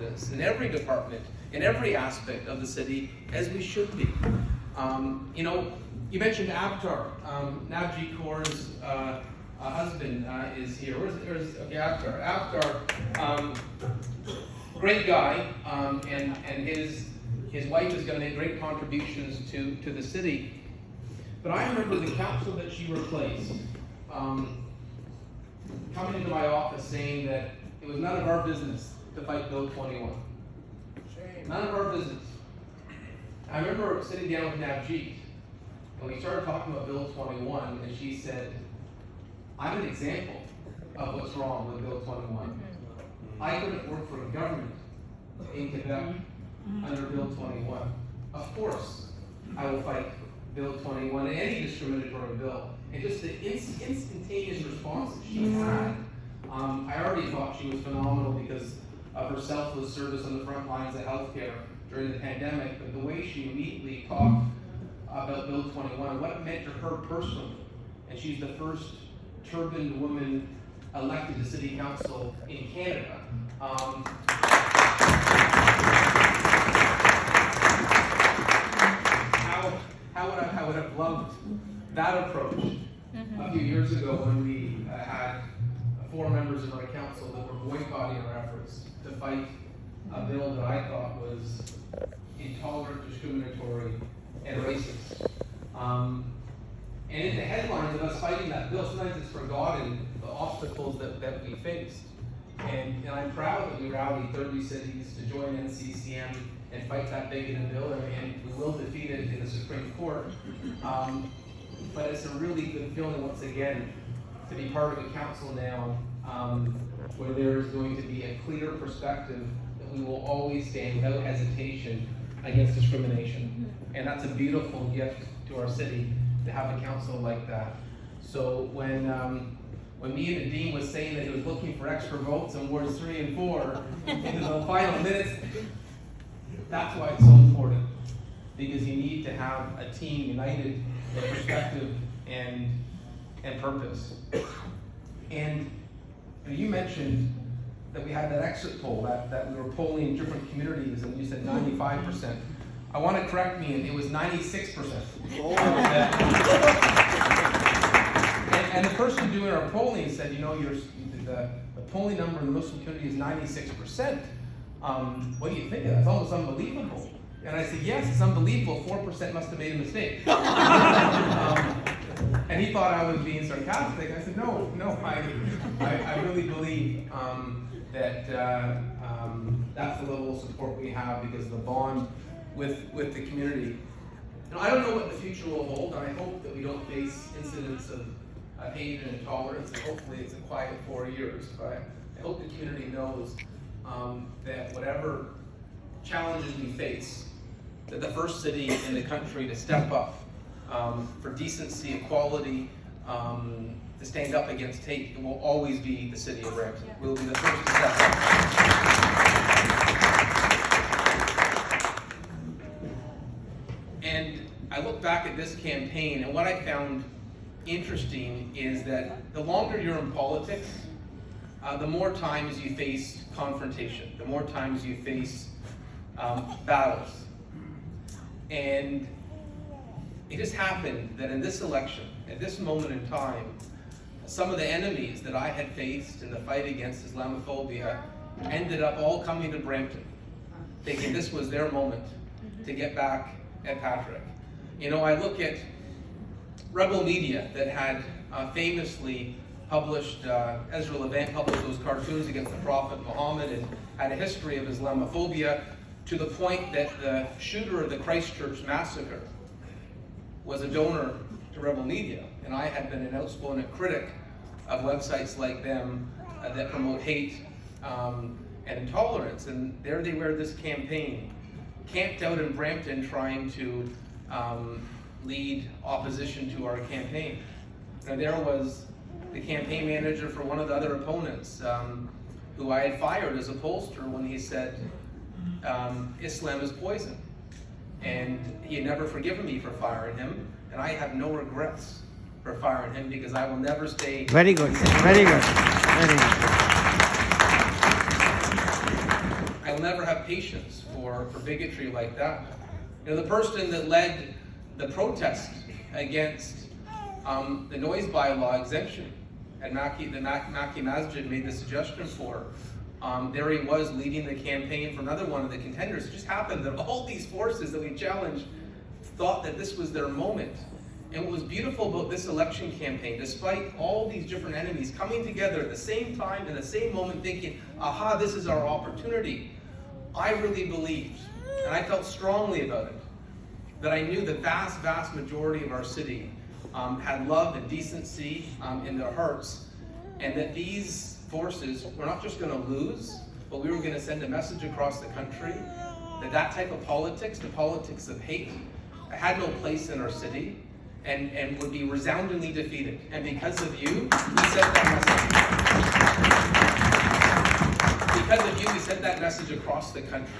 confidence in every department, in every aspect of the city, as we should be. You mentioned Abtar. Navji Kaur's husband is here. Where's Abtar? Abtar, great guy, and his wife is going to make great contributions to the city. But I remember the council that she replaced coming into my office saying that it was none of our business to fight Bill 21. None of our business. I remember sitting down with Navjeet, and we started talking about Bill 21, and she said, I'm an example of what's wrong with Bill 21. I couldn't work for a government in Quebec under Bill 21. Of course, I will fight Bill 21 and any discriminatory bill. And just the instantaneous response that she had, I already thought she was phenomenal because of her selfless service on the front lines of healthcare during the pandemic, but the way she immediately talked about Bill 21 and what it meant to her personally. And she's the first turbaned woman elected to city council in Canada. How would have loved that approach a few years ago when we had 4 members of our council that were boycotting our efforts to fight a bill that I thought was intolerant, discriminatory, and racist. And in the headlines of us fighting that bill, sometimes it's forgotten the obstacles that we faced. And I'm proud that we rallied 30 cities to join NCCM and fight that bigoted bill, and we will defeat it in the Supreme Court. But it's a really good feeling once again to be part of a council now where there is going to be a clear perspective that we will always stand without hesitation against discrimination. And that's a beautiful gift to our city to have a council like that. So when me and ندیم was saying that he was looking for extra votes in wards 3 and 4 in the final minutes, that's why it's so important, because you need to have a team united in perspective and purpose. And you mentioned that we had that exit poll, that we were polling in different communities, and you said 95%. I want to correct me, and it was 96%. And the person doing our polling said, the polling number in the Muslim community is 96%. What do you think of that? It's almost unbelievable. And I said, yes, it's unbelievable. 4% must have made a mistake. And he thought I was being sarcastic. I said, no, I really believe that that's the level of support we have because of the bond with the community. I don't know what the future will hold, and I hope that we don't face incidents of hate and intolerance, and hopefully it's a quiet 4 years. But I hope the community knows that whatever challenges we face, that the first city in the country to step up for decency, equality, to stand up against hate, it will always be the city of Brampton. We'll be the first to step up. And I look back at this campaign, and what I found interesting is that the longer you're in politics, the more times you face confrontation, the more times you face battles. And it just happened that in this election, at this moment in time, some of the enemies that I had faced in the fight against Islamophobia ended up all coming to Brampton, thinking this was their moment to get back at Patrick. I look at Rebel Media that had famously published, Ezra Levant published those cartoons against the Prophet Muhammad and had a history of Islamophobia to the point that the shooter of the Christchurch massacre was a donor to Rebel Media. And I had been an outspoken critic of websites like them that promote hate and intolerance. And there they were, this campaign, camped out in Brampton trying to lead opposition to our campaign. And there was the campaign manager for one of the other opponents, who I had fired as a pollster when he said, Islam is poison. And he had never forgiven me for firing him, and I have no regrets for firing him because I will never stay. Very good, very good, very good. I will never have patience for bigotry like that. You know, the person that led the protest against the noise bylaw exemption at the Naki Masjid made the suggestion for, there he was leading the campaign for another one of the contenders. It just happened that all these forces that we challenged thought that this was their moment. And what was beautiful about this election campaign, despite all these different enemies coming together at the same time, in the same moment, thinking, aha, this is our opportunity, I really believed, and I felt strongly about it, that I knew the vast, vast majority of our city had love and decency in their hearts, and that these forces were not just going to lose, but we were going to send a message across the country that that type of politics, the politics of hate, had no place in our city, and would be resoundingly defeated. And because of you, we sent that message. Because of you, we sent that message across the country.